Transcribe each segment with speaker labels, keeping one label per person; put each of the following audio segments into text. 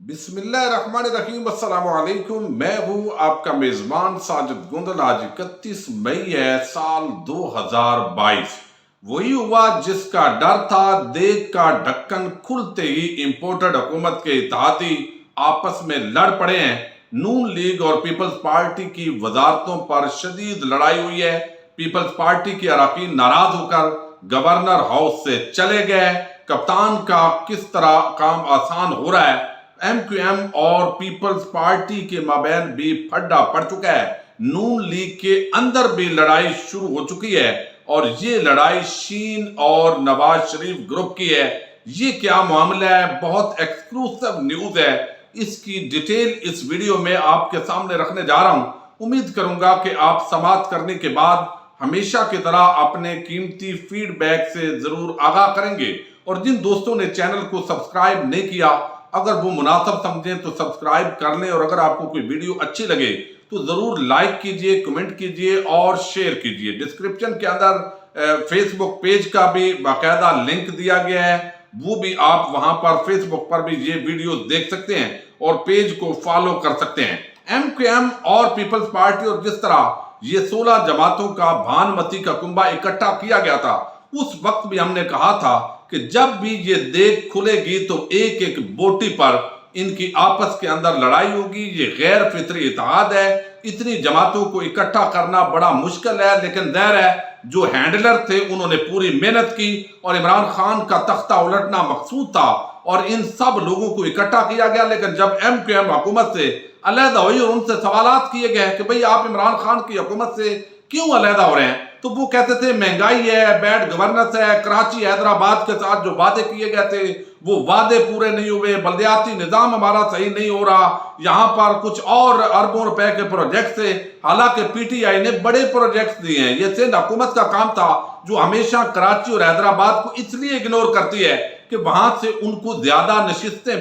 Speaker 1: بسم اللہ الرحمن الرحیم، السلام علیکم۔ میں ہوں آپ کا میزبان ساجد گندل۔ آج 31 مئی ہے سال 2022۔ وہی ہوا جس کا ڈر تھا۔ دیگ کا ڈھکن کھلتے ہی امپورٹڈ حکومت کے اتحادی آپس میں لڑ پڑے ہیں۔ نون لیگ اور پیپلز پارٹی کی وزارتوں پر شدید لڑائی ہوئی ہے۔ پیپلز پارٹی کے اراکین ناراض ہو کر گورنر ہاؤس سے چلے گئے۔ کپتان کا کس طرح کام آسان ہو رہا ہے۔ ایم کیو ایم اور پیپلز پارٹی کے مابین بھی پھڈا پڑ چکا ہے۔ نون لیگ کے اندر بھی لڑائی شروع ہو چکی ہے اور یہ لڑائی شین اور نواز شریف گروپ کی ہے۔ یہ کیا معاملہ ہے؟ بہت ایکسکلوسیو نیوز ہے۔ اس کی ڈیٹیل اس ویڈیو میں آپ کے سامنے رکھنے جا رہا ہوں۔ امید کروں گا کہ آپ سماعت کرنے کے بعد ہمیشہ کی طرح اپنے قیمتی فیڈ بیک سے ضرور آگاہ کریں گے، اور جن دوستوں نے چینل کو سبسکرائب نہیں کیا، اگر وہ مناسب سمجھیں تو سبسکرائب کر لیں، اور اگر آپ کو کوئی ویڈیو اچھی لگے تو ضرور لائک کیجئے، کمنٹ کیجئے اور شیئر کیجئے۔ ڈسکرپشن کے اندر فیس بک پیج کا بھی باقاعدہ لنک دیا گیا ہے، وہ بھی آپ وہاں پر فیس بک پر بھی یہ ویڈیوز دیکھ سکتے ہیں اور پیج کو فالو کر سکتے ہیں۔ ایم کیو ایم اور پیپلز پارٹی، اور جس طرح یہ 16 جماعتوں کا بھانمتی کا کنبہ اکٹھا کیا گیا تھا، اس وقت بھی ہم نے کہا تھا کہ جب بھی یہ دیگ کھلے گی تو ایک ایک بوٹی پر ان کی آپس کے اندر لڑائی ہوگی۔ یہ غیر فطری اتحاد ہے۔ اتنی جماعتوں کو اکٹھا کرنا بڑا مشکل ہے، لیکن ظاہر ہے جو ہینڈلر تھے انہوں نے پوری محنت کی، اور عمران خان کا تختہ الٹنا مقصود تھا اور ان سب لوگوں کو اکٹھا کیا گیا۔ لیکن جب ایم کیو ایم حکومت سے علیحدہ ہوئی اور ان سے سوالات کیے گئے کہ بھئی آپ عمران خان کی حکومت سے کیوں علیحدہ ہو رہے ہیں، تو وہ کہتے تھے مہنگائی ہے، بیڈ گورننس ہے، کراچی حیدرآباد کے ساتھ جو وعدے کیے گئے تھے وہ وعدے پورے نہیں ہوئے، بلدیاتی نظام ہمارا صحیح نہیں ہو رہا، یہاں پر کچھ اور اربوں روپے کے پروجیکٹ تھے۔ حالانکہ پی ٹی آئی نے بڑے پروجیکٹس دیے ہیں۔ یہ سندھ حکومت کا کام تھا جو ہمیشہ کراچی اور حیدرآباد کو اس لیے اگنور کرتی ہے کہ وہاں سے ان کو زیادہ نشستیں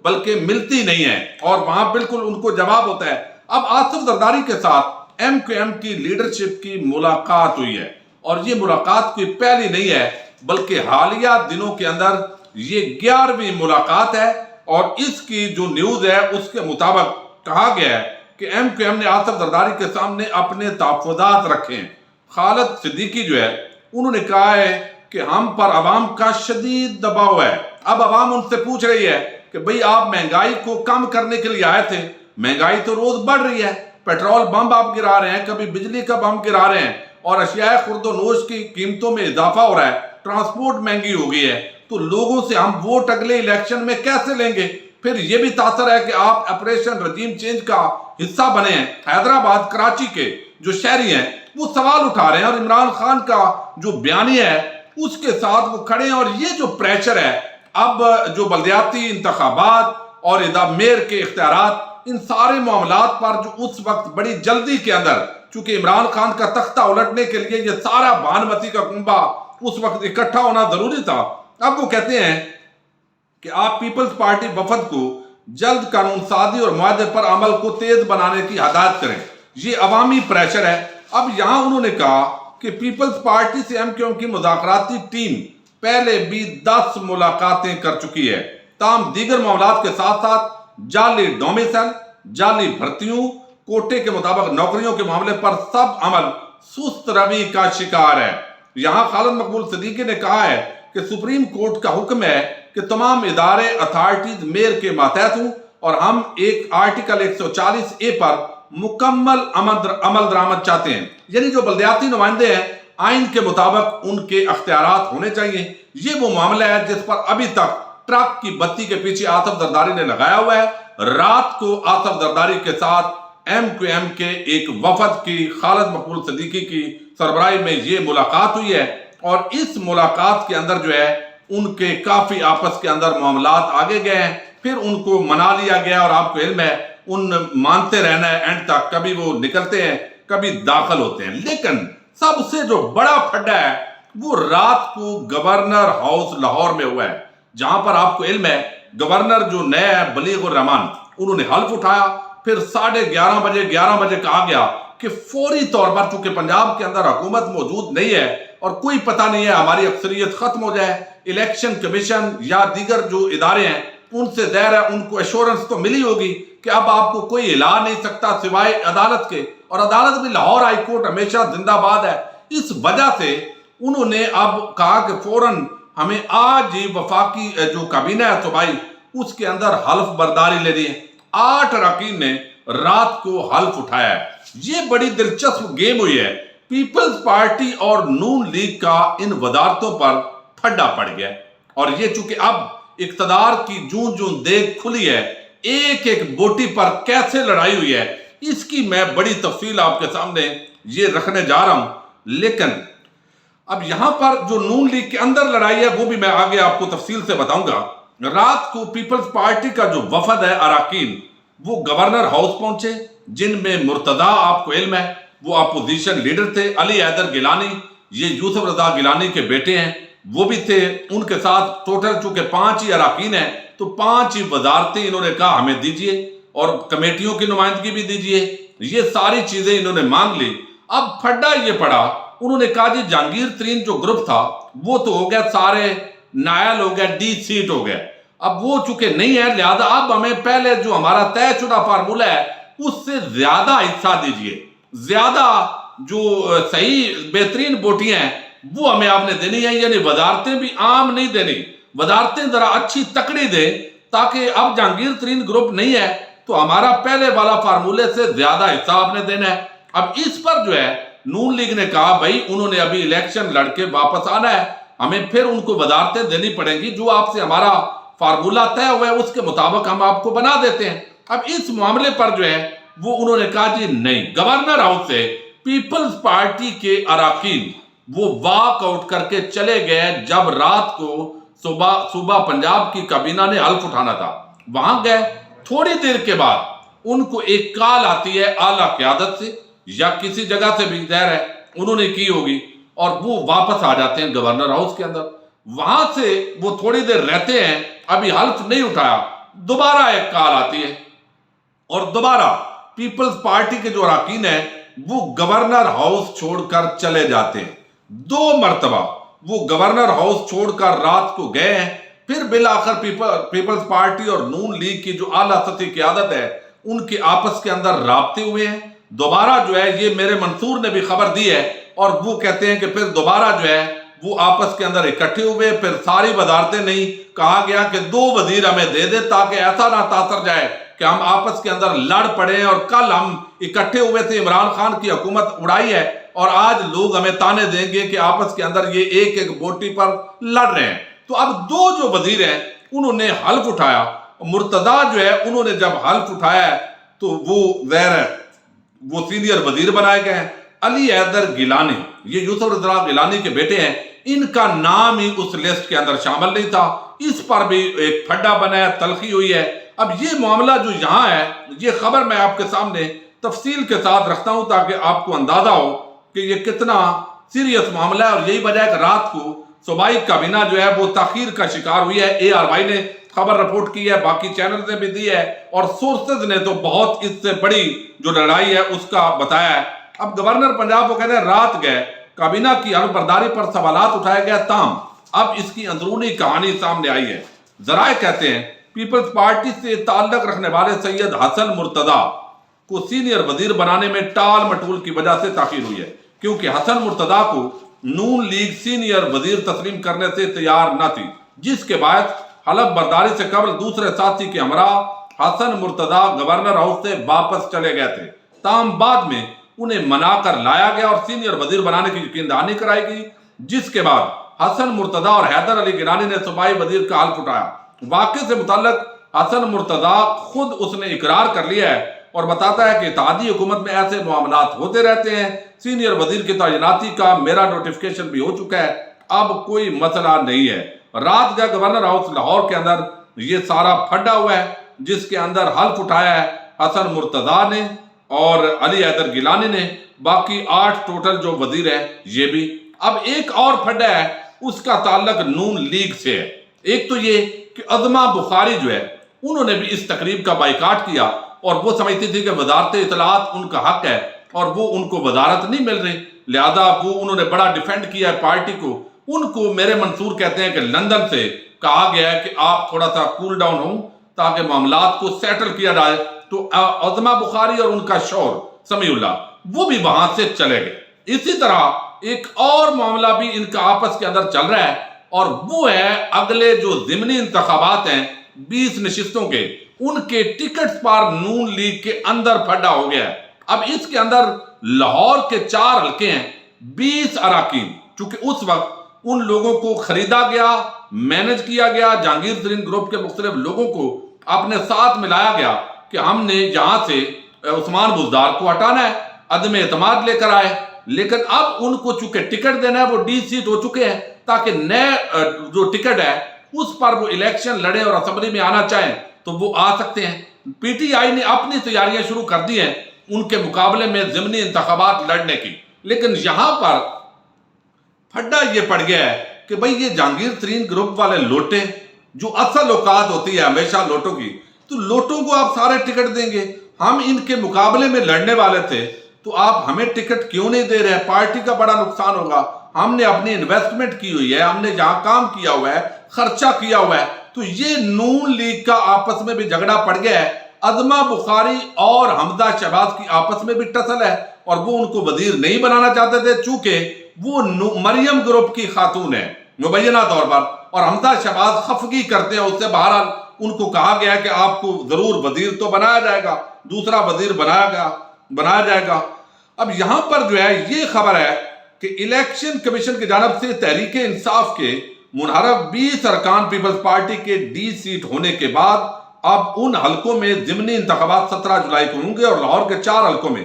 Speaker 1: بلکہ ملتی نہیں ہیں، اور وہاں بالکل ان کو جواب ہوتا ہے۔ اب آصف زرداری کے ساتھ ایم کیو ایم کی لیڈرشپ کی ملاقات ہوئی ہے، اور یہ ملاقات کوئی پہلی نہیں ہے بلکہ حالیہ دنوں کے اندر یہ 11ویں ملاقات ہے، اور اس کی جو نیوز ہے اس کے مطابق کہا گیا ہے کہ ایم کیو ایم نے آصف زرداری کے سامنے اپنے تحفظات رکھے ہیں۔ خالد صدیقی جو ہے انہوں نے کہا ہے کہ ہم پر عوام کا شدید دباؤ ہے۔ اب عوام ان سے پوچھ رہی ہے کہ بھئی آپ مہنگائی کو کم کرنے کے لیے آئے تھے، مہنگائی تو روز بڑھ رہی ہے، پیٹرول بم آپ گرا رہے ہیں، کبھی بجلی کا بم گرا رہے ہیں، اور اشیاء خرد و نوش کی قیمتوں میں اضافہ ہو رہا ہے، ٹرانسپورٹ مہنگی ہو گئی ہے، تو لوگوں سے ہم ووٹ اگلے الیکشن میں کیسے لیں گے؟ پھر یہ بھی تاثر ہے کہ آپ آپریشن رجیم چینج کا حصہ بنے ہیں۔ حیدرآباد کراچی کے جو شہری ہیں وہ سوال اٹھا رہے ہیں، اور عمران خان کا جو بیانیہ ہے اس کے ساتھ وہ کھڑے ہیں، اور یہ جو پریشر ہے اب جو بلدیاتی انتخابات اور میئر کے اختیارات، ان سارے معاملات پر جو اس وقت بڑی جلدی کے اندر، چونکہ عمران خان کا تختہ الٹنے کے لیے یہ سارا بھانمتی کا کنبہ اس وقت اکٹھا ہونا ضروری تھا، اب وہ کہتے ہیں کہ آپ پیپلز پارٹی وفد کو جلد قانون سازی اور معاہدے پر عمل کو تیز بنانے کی ہدایت کریں۔ یہ عوامی پریشر ہے۔ اب یہاں انہوں نے کہا کہ پیپلز پارٹی سے ایم کیو ایم کی مذاکراتی ٹیم پہلے بھی 10 ملاقاتیں کر چکی ہے، تاہم دیگر معاملات کے ساتھ ساتھ جعلی ڈومیسل، جعلی بھرتیوں، کوٹے کے مطابق نوکریوں کے معاملے پر سب عمل سست روی کا شکار ہے۔ یہاں خالد مقبول صدیقی نے کہا ہے کہ سپریم کورٹ کا حکم ہے کہ تمام ادارے اتھارٹیز میئر کے ماتحت ہوں، اور ہم ایک آرٹیکل 140A پر مکمل عمل درآمد چاہتے ہیں، یعنی جو بلدیاتی نمائندے ہیں آئین کے مطابق ان کے اختیارات ہونے چاہیے۔ یہ وہ معاملہ ہے جس پر ابھی تک ٹرک کی بتی کے پیچھے آصف زرداری نے لگایا ہوا ہے۔ رات کو آصف زرداری کے ساتھ ایم کیو ایم کے ایک وفد کی خالد مقبول صدیقی کی سربراہی میں یہ ملاقات ہوئی ہے، اور اس ملاقات کے اندر جو ہے ان کے کافی آپس کے اندر معاملات آگے گئے ہیں، پھر ان کو منا لیا گیا، اور آپ کو علم ہے ان مانتے رہنا ہے اینڈ تک، کبھی وہ نکلتے ہیں کبھی داخل ہوتے ہیں۔ لیکن سب سے جو بڑا پھڈا ہے وہ رات کو گورنر ہاؤس لاہور میں ہوا ہے، جہاں پر آپ کو علم ہے گورنر جو نیا ہے بلیغ الرحمان، انہوں نے حلف اٹھایا، پھر 11:30 بجے کہا گیا کہ فوری طور پر چونکہ پنجاب کے اندر حکومت موجود نہیں ہے اور کوئی پتہ نہیں ہے ہماری اکثریت ختم ہو جائے، الیکشن کمیشن یا دیگر جو ادارے ہیں ان سے ظاہر ہے ان کو ایشورنس تو ملی ہوگی کہ اب آپ کو کوئی ہلا نہیں سکتا سوائے عدالت کے، اور عدالت بھی لاہور ہائی کورٹ ہمیشہ زندہ باد ہے۔ اس وجہ سے انہوں نے اب کہا کہ فوراً ہمیں آج ہی وفاقی جو کابینہ ہے صوبائی اس کے اندر حلف برداری لینی ہے۔ 8 اراکین نے رات کو حلف اٹھایا ہے۔ یہ بڑی دلچسپ گیم ہوئی ہے۔ پیپلز پارٹی اور نون لیگ کا ان وزارتوں پر پھڈا پڑ گیا، اور یہ چونکہ اب اقتدار کی جون جون دیکھ کھلی ہے، ایک ایک بوٹی پر کیسے لڑائی ہوئی ہے، اس کی میں بڑی تفصیل آپ کے سامنے یہ رکھنے جا رہا ہوں۔ لیکن اب یہاں پر جو نون لیگ کے اندر لڑائی ہے وہ بھی میں آگے آپ کو تفصیل سے بتاؤں گا۔ رات کو پیپلز پارٹی کا جو وفد ہے اراکین، وہ گورنر ہاؤس پہنچے، جن میں مرتضیٰ آپ کو علم ہے وہ اپوزیشن لیڈر تھے، علی حیدر گیلانی یہ یوسف رضا گیلانی کے بیٹے ہیں وہ بھی تھے، ان کے ساتھ ٹوٹل چونکہ 5 ہی اراکین ہیں تو 5 ہی وزارتیں انہوں نے کہا ہمیں دیجئے، اور کمیٹیوں کی نمائندگی بھی دیجئے۔ یہ ساری چیزیں انہوں نے مانگ لی۔ اب پھڈا یہ پڑا، انہوں نے کہا جی جہانگیر ترین جو گروپ تھا وہ تو ہو گیا، سارے نائل ہو گیا، ڈی سیٹ ہو گیا، اب وہ چونکہ نہیں ہے لہذا اب ہمیں پہلے جو ہمارا طے شدہ فارمولہ ہے اس سے زیادہ حصہ دیجئے، زیادہ جو صحیح بہترین بوٹیاں ہیں وہ ہمیں آپ نے دینی ہے، یعنی وزارتیں بھی عام نہیں دینی، وزارتیں ذرا اچھی تکڑی دیں تاکہ اب جہانگیر ترین گروپ نہیں ہے تو ہمارا پہلے والا فارمولے سے زیادہ حصہ آپ نے دینا ہے۔ اب اس پر جو ہے نون لیگ نے کہا بھائی انہوں نے ابھی الیکشن لڑ کے واپس آنا ہے، ہمیں پھر ان کو وزارتیں دینی پڑیں گی، جو آپ سے ہمارا فارمولہ طے ہوا ہے اس کے مطابق ہم آپ کو بنا دیتے ہیں۔ اب اس معاملے پر جو ہے وہ انہوں نے کہا جی نہیں، گورنر ہاؤس سے پیپلز پارٹی کے اراکین وہ واک آؤٹ کر کے چلے گئے جب رات کو صوبہ پنجاب کی کابینہ نے حلف اٹھانا تھا، وہاں گئے۔ تھوڑی دیر کے بعد ان کو ایک کال آتی ہے اعلیٰ قیادت سے یا کسی جگہ سے بھی ظاہر ہے انہوں نے کی ہوگی، اور وہ واپس آ جاتے ہیں گورنر ہاؤس کے اندر۔ وہاں سے وہ تھوڑی دیر رہتے ہیں، ابھی حلف نہیں اٹھایا، دوبارہ ایک کال آتی ہے اور دوبارہ پیپلز پارٹی کے جو اراکین ہیں وہ گورنر ہاؤس چھوڑ کر چلے جاتے ہیں۔ 2 مرتبہ وہ گورنر ہاؤس چھوڑ کر رات کو گئے ہیں۔ پھر بالآخر پیپلز پارٹی اور نون لیگ کی جو اعلیٰ سطحی قیادت ہے ان کے آپس کے اندر رابطے ہوئے ہیں، دوبارہ جو ہے یہ میرے منصور نے بھی خبر دی ہے، اور وہ کہتے ہیں کہ پھر دوبارہ جو ہے وہ آپس کے اندر اکٹھے ہوئے، پھر ساری وزارتیں نہیں، کہا گیا کہ 2 وزیر ہمیں دے دے تاکہ ایسا نہ تاثر جائے کہ ہم آپس کے اندر لڑ پڑیں، اور کل ہم اکٹھے ہوئے تھے، عمران خان کی حکومت اڑائی ہے اور آج لوگ ہمیں تانے دیں گے کہ آپس کے اندر یہ ایک ایک بوٹی پر لڑ رہے ہیں۔ تو اب 2 جو وزیر ہیں انہوں نے حلف اٹھایا، مرتضیٰ جو ہے انہوں نے جب حلف اٹھایا ہے تو وہ ظاہر ہے وہ سینئر وزیر بنائے گئے ہیں۔ علی حیدر گیلانی یہ یوسف رضا گیلانی کے بیٹے ہیں، ان کا نام ہی اس لسٹ کے اندر شامل نہیں تھا، اس پر بھی ایک پھڈا بنا ہے، تلخی ہوئی ہے۔ اب یہ معاملہ جو یہاں ہے یہ خبر میں آپ کے سامنے تفصیل کے ساتھ رکھتا ہوں تاکہ آپ کو اندازہ ہو کہ یہ کتنا سیریس معاملہ ہے، اور یہی وجہ ہے کہ رات کو صوبائی کابینہ جو ہے وہ تاخیر کا شکار ہوئی ہے۔ ARY نے خبر رپورٹ کی ہے، باقی چینلز نے بھی دی ہے، اور سورسز نے تو بہت اس سے بڑی جو لڑائی ہے اس کا بتایا ہے۔ اب گورنر پنجاب وہ کہتے ہیں رات گئے، کابینہ کی حلف برداری پر سوالات اٹھائے گئے، تاہم اب اس کی اندرونی کہانی سامنے آئی ہے۔ ذرائع کہتے ہیں پیپلز پارٹی سے تعلق رکھنے والے سید حسن مرتضیٰ کو سینئر وزیر بنانے میں ٹال مٹول کی وجہ سے تاخیر ہوئی ہے، کیونکہ حسن مرتضیٰ کو نون لیگ سینئر وزیر تسلیم کرنے سے تیار نہ تھی، جس کے بعد حلف برداری سے قبل دوسرے ساتھی کے ہمراہ حسن مرتضیٰ گورنر ہاؤس سے واپس چلے گئے تھے، تاہم بعد میں انہیں منا کر لایا گیا اور سینئر وزیر بنانے کی یقین دہانی کرائی گئی، جس کے بعد حسن مرتضیٰ اور حیدر علی گیلانی نے صوبائی وزیر کا حلف اٹھایا۔ واقعے سے متعلق حسن مرتضیٰ خود اس نے اقرار کر لیا ہے اور بتاتا ہے کہ اتحادی حکومت میں ایسے معاملات ہوتے رہتے ہیں، سینئر وزیر کی تعیناتی کا میرا نوٹیفیکیشن بھی ہو چکا ہے، اب کوئی مسئلہ نہیں ہے۔ رات کا گورنر ہاؤس لاہور کے اندر یہ سارا پھڈا ہوا ہے، جس کے اندر حلف اٹھایا ہے حسن مرتضیٰ نے اور علی حیدر گیلانی نے، باقی 8 ٹوٹل جو وزیر ہیں یہ بھی۔ اب ایک اور پھڈا ہے، اس کا تعلق نون لیگ سے ہے۔ ایک تو یہ کہ عظمہ بخاری جو ہے انہوں نے بھی اس تقریب کا بائیکاٹ کیا، اور وہ سمجھتی تھی کہ وزارت اطلاعات ان کا حق ہے اور وہ ان کو وزارت نہیں مل رہی، لہذا وہ انہوں نے بڑا ڈیفینڈ کیا ہے پارٹی کو۔ ان کو میرے منصور کہتے ہیں کہ لندن سے کہا گیا ہے کہ آپ تھوڑا سا کول ڈاؤن ہوں، تاکہ معاملات کو سیٹل کیا جائے، تو عظمہ بخاری اور ان کا شوہر سمیع اللہ وہ بھی وہاں سے چلے گئے۔ اسی طرح ایک اور معاملہ بھی ان کا آپس کے اندر چل رہا ہے، اور وہ ہے اگلے جو ضمنی انتخابات ہیں 20 نشستوں کے، ان کے ٹکٹس پر نون لیگ کے اندر پھڈا ہو گیا ہے۔ اب اس کے اندر لاہور کے 4 حلقے ہیں، 20 اراکین، چونکہ اس وقت ان لوگوں کو خریدا گیا، مینج کیا گیا، جہانگیر ترین گروپ کے مختلف لوگوں کو اپنے ساتھ ملایا گیا کہ ہم نے یہاں سے عثمان بزدار کو ہٹانا ہے، عدم اعتماد لے کر آئے، لیکن اب ان کو چونکہ ٹکٹ دینا ہے، وہ ڈی سیٹ ہو چکے ہیں، تاکہ نئے جو ٹکٹ ہے اس پر وہ الیکشن لڑیں اور اسمبلی میں آنا چاہیں تو وہ آ سکتے ہیں۔ پی ٹی آئی نے اپنی تیاریاں شروع کر دی ہیں ان کے مقابلے میں ضمنی انتخابات لڑنے کی، لیکن یہاں پر پھڈا یہ پڑ گیا ہے کہ بھئی یہ جہانگیر ترین گروپ والے لوٹے، جو اصل اوقات ہوتی ہے ہمیشہ لوٹوں کی، تو لوٹوں کو آپ سارے ٹکٹ دیں گے، ہم ان کے مقابلے میں لڑنے والے تھے تو آپ ہمیں ٹکٹ کیوں نہیں دے رہے ہیں؟ پارٹی کا بڑا نقصان ہوگا، ہم نے اپنی انویسٹمنٹ کی ہوئی ہے، ہم نے جہاں کام کیا ہوا ہے، خرچہ کیا ہوا ہے۔ تو یہ نون لیگ کا آپس میں بھی جھگڑا پڑ گیا ہے، عظمہ بخاری اور حمزہ شہباز کی آپس میں بھی ٹسل ہے، اور وہ ان کو وزیر نہیں بنانا چاہتے تھے چونکہ وہ مریم گروپ کی خاتون ہے مبینہ طور پر، اور حمزہ شہباز خفگی کرتے ہیں اس سے، بہرحال ان کو کہا گیا کہ آپ کو ضرور وزیر تو بنایا جائے گا، دوسرا وزیر بنایا جائے گا۔ اب یہاں پر جو ہے یہ خبر ہے کہ الیکشن کمیشن کی جانب سے تحریک انصاف کے منحرف 20 ارکان پیپلز پارٹی کے ڈی سیٹ ہونے کے بعد اب ان حلقوں میں ضمنی انتخابات 17 جولائی کو ہوں گے، اور لاہور کے 4 حلقوں میں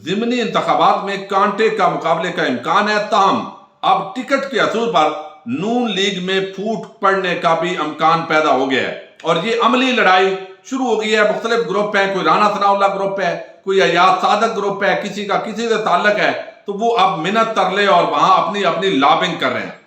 Speaker 1: ضمنی انتخابات میں کانٹے کا مقابلے کا امکان ہے۔ تاہم اب ٹکٹ کے اصول پر نون لیگ میں پھوٹ پڑنے کا بھی امکان پیدا ہو گیا ہے، اور یہ عملی لڑائی شروع ہو گئی ہے۔ مختلف گروپ ہیں، کوئی رانا ثناء اللہ گروپ ہے، کوئی ایاز صادق گروپ ہے، کسی کا کسی سے تعلق ہے، تو وہ اب منت ترلے اور وہاں اپنی لابنگ کر رہے ہیں۔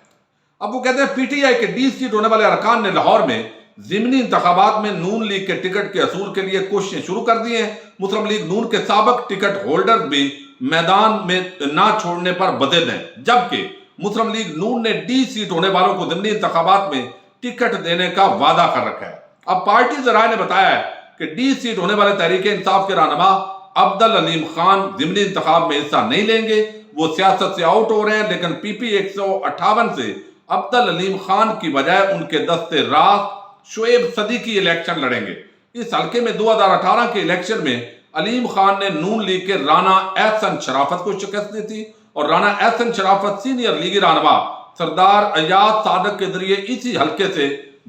Speaker 1: اب وہ کہتے ہیں پی ٹی آئی کے ڈی سیٹ ہونے والے ارکان نے لاہور میں ضمنی انتخابات میں نون لیگ کے ٹکٹ کے حصول کے لیے کوششیں شروع کر دی ہیں۔ مسلم لیگ نون کے سابق ٹکٹ ہولڈر بھی میدان میں نہ چھوڑنے پر بدل ہیں، جبکہ مسلم لیگ نون نے ڈی سیٹ ہونے والوں کو ضمنی انتخابات میں ٹکٹ دینے کا وعدہ کر رکھا ہے۔ اب پارٹی ذرائع نے بتایا ہے کہ ڈی سیٹ ہونے والے تحریک انصاف کے رہنما عبدالعلیم خان ضمنی انتخاب میں حصہ نہیں لیں گے، وہ سیاست سے آؤٹ ہو رہے ہیں، لیکن پی پی 158 سے عبدالعلیم خان کی بجائے ان کے دستے راست شعیب صدیقی الیکشن لڑیں گے۔ اس حلقے میں 2018 کے الیکشن میں علیم خان نے نون لیگ کے رانا احسن شرافت کو شکست دی تھی، اور رانا احسن شرافت سینئر لیگی رہنما سردار ایاز صادق کے ذریعے اسی حلقے سے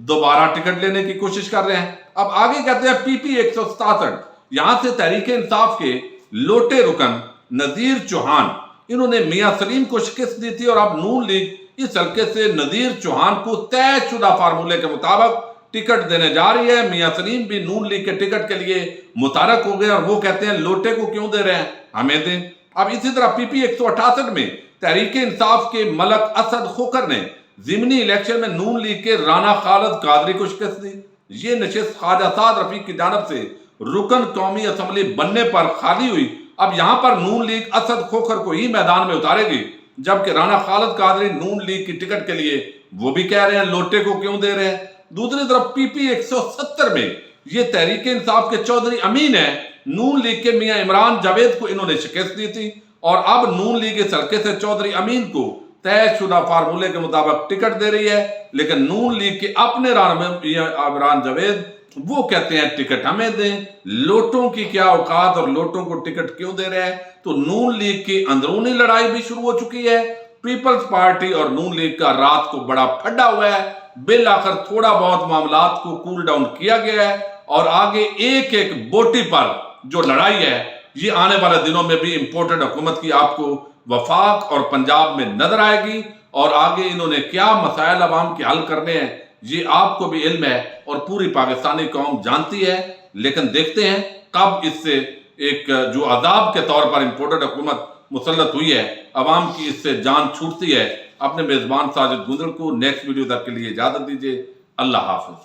Speaker 1: دوبارہ ٹکٹ لینے کی کوشش کر رہے ہیں۔ اب آگے کہتے ہیں پی پی 167، یہاں سے تحریک انصاف کے لوٹے رکن نذیر چوہان، انہوں نے میاں سلیم کو شکست دی تھی، اور اب نون لیگ اس حلقے سے نذیر چوہان کو طے شدہ فارمولے کے مطابق ٹکٹ دینے جا رہی ہے۔ میاں سلیم بھی نون لیگ کے ٹکٹ کے لیے متحرک ہو گئے، اور وہ کہتے ہیں لوٹے کو کیوں دے رہے ہیں، ہمیں دیں۔ اب اسی طرح پی پی 168 میں تحریک انصاف کے ملک اسد خوکر نے ضمنی الیکشن میں نون لیگ کے رانا خالد قادری کو شکست دی۔ یہ نشست خواجہ سعد رفیق کی جانب سے رکن قومی اسمبلی بننے پر خالی ہوئی۔ اب یہاں پر نون لیگ اسد خوکر کو ہی میدان میں اتارے گی، جبکہ رانا خالد قادری نون لیگ کی ٹکٹ کے لیے وہ بھی کہہ رہے ہیں لوٹے کو کیوں دے رہے ہیں۔ دوسری طرف پی پی 170 میں یہ تحریک انصاف کے چودھری امین ہیں، نون لیگ کے میاں عمران جاوید کو انہوں نے شکست دی تھی، اور اب نون لیگ اس حلقے سے چودھری امین کو طے شدہ فارمولے کے مطابق ٹکٹ دے رہی ہے، لیکن نون لیگ کے اپنے رہنما عمران جاوید وہ کہتے ہیں ٹکٹ ہمیں دیں، لوٹوں کی کیا اوقات اور لوٹوں کو ٹکٹ کیوں دے رہے ہیں۔ تو نون لیگ کی اندرونی لڑائی بھی شروع ہو چکی ہے، پیپلز پارٹی اور نون لیگ کا رات کو بڑا پھڈا ہوا ہے۔ بالآخر تھوڑا بہت معاملات کو کول ڈاؤن کیا گیا ہے، اور آگے ایک ایک بوٹی پر جو لڑائی ہے یہ آنے والے دنوں میں بھی امپورٹڈ حکومت کی آپ کو وفاق اور پنجاب میں نظر آئے گی، اور آگے انہوں نے کیا مسائل عوام کے حل کرنے ہیں یہ آپ کو بھی علم ہے اور پوری پاکستانی قوم جانتی ہے۔ لیکن دیکھتے ہیں کب اس سے ایک جو عذاب کے طور پر امپورٹڈ حکومت مسلط ہوئی ہے، عوام کی اس سے جان چھوٹتی ہے۔ اپنے میزبان ساجد گندل کو نیکسٹ ویڈیو تک کے لیے اجازت دیجیے۔ اللہ حافظ۔